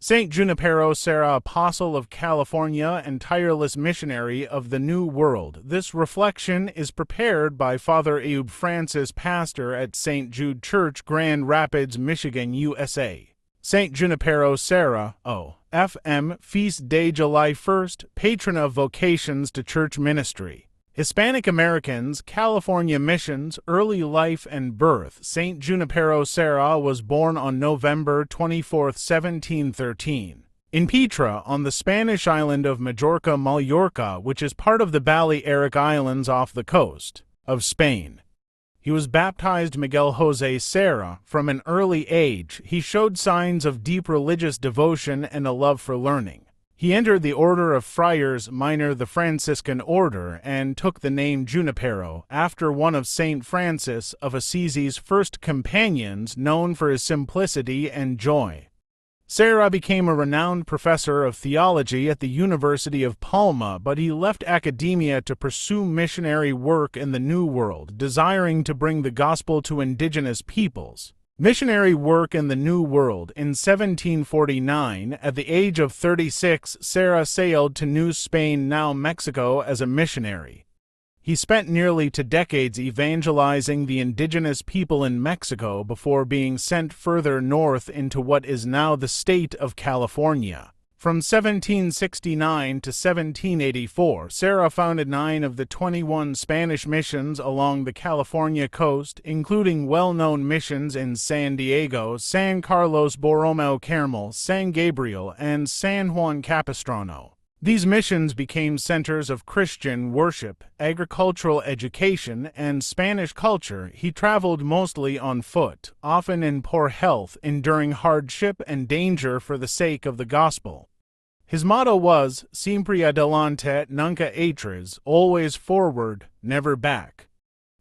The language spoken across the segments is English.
Saint Junípero Serra, Apostle of California and tireless missionary of the New World. This reflection is prepared by Father Aube Francis, pastor at St. Jude Church, Grand Rapids, Michigan, USA. Saint Junípero Serra, O.F.M., Feast Day July 1st, patron of vocations to church ministry. Hispanic Americans, California missions, early life and birth. Saint Junípero Serra was born on November 24, 1713, in Petra, on the Spanish island of Mallorca, which is part of the Balearic Islands off the coast of Spain. He was baptized Miguel José Serra. From an early age, he showed signs of deep religious devotion and a love for learning. He entered the Order of Friars Minor, the Franciscan order, and took the name Junípero, after one of Saint Francis of Assisi's first companions, known for his simplicity and joy. Serra became a renowned professor of theology at the University of Palma, but he left academia to pursue missionary work in the New World, desiring to bring the gospel to indigenous peoples. Missionary work in the New World. In 1749, at the age of 36, Serra sailed to New Spain, now Mexico, as a missionary. He spent nearly 2 decades evangelizing the indigenous people in Mexico before being sent further north into what is now the state of California. From 1769 to 1784, Serra founded 9 of the 21 Spanish missions along the California coast, including well-known missions in San Diego, San Carlos Borromeo Carmel, San Gabriel, and San Juan Capistrano. These missions became centers of Christian worship, agricultural education, and Spanish culture. He traveled mostly on foot, often in poor health, enduring hardship and danger for the sake of the gospel. His motto was, Siempre adelante, nunca atrás, always forward, never back.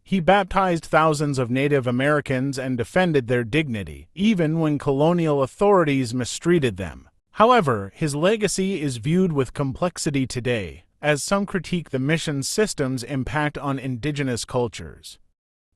He baptized thousands of Native Americans and defended their dignity, even when colonial authorities mistreated them. However, his legacy is viewed with complexity today, as some critique the mission system's impact on indigenous cultures.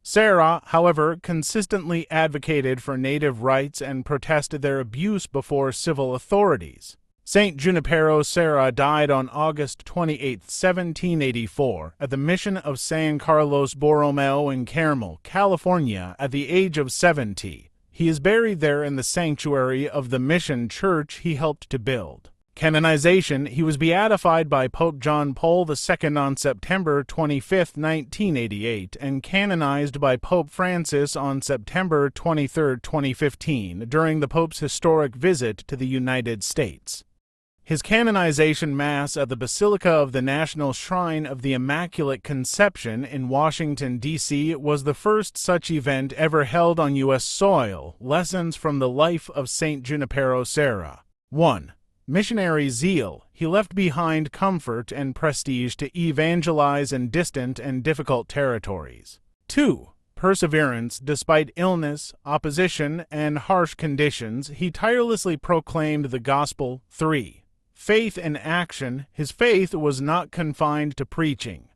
Serra, however, consistently advocated for Native rights and protested their abuse before civil authorities. Saint Junípero Serra died on August 28, 1784, at the mission of San Carlos Borromeo in Carmel, California, at the age of 70. He is buried there in the sanctuary of the mission church he helped to build. Canonization. He was beatified by Pope John Paul II on September 25, 1988, and canonized by Pope Francis on September 23, 2015, during the Pope's historic visit to the United States. His canonization Mass at the Basilica of the National Shrine of the Immaculate Conception in Washington, D.C. was the first such event ever held on U.S. soil. Lessons from the life of Saint Junípero Serra. 1. Missionary zeal. He left behind comfort and prestige to evangelize in distant and difficult territories. 2. Perseverance. Despite illness, opposition, and harsh conditions, he tirelessly proclaimed the gospel. 3. Faith and action. His faith was not confined to preaching.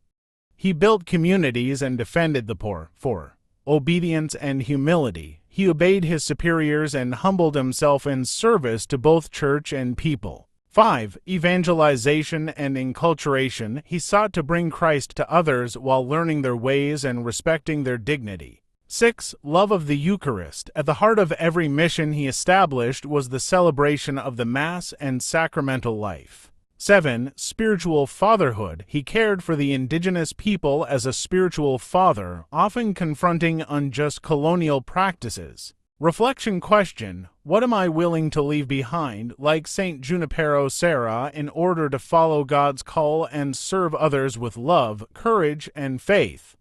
He built communities and defended the poor. 4. Obedience and humility. He obeyed his superiors and humbled himself in service to both church and people. 5. Evangelization and enculturation. He sought to bring Christ to others while learning their ways and respecting their dignity. 6. Love of the Eucharist. At the heart of every mission he established was the celebration of the Mass and sacramental life. 7. Spiritual fatherhood. He cared for the indigenous people as a spiritual father, often confronting unjust colonial practices. Reflection question. What am I willing to leave behind, like Saint Junípero Serra, in order to follow God's call and serve others with love, courage, and faith?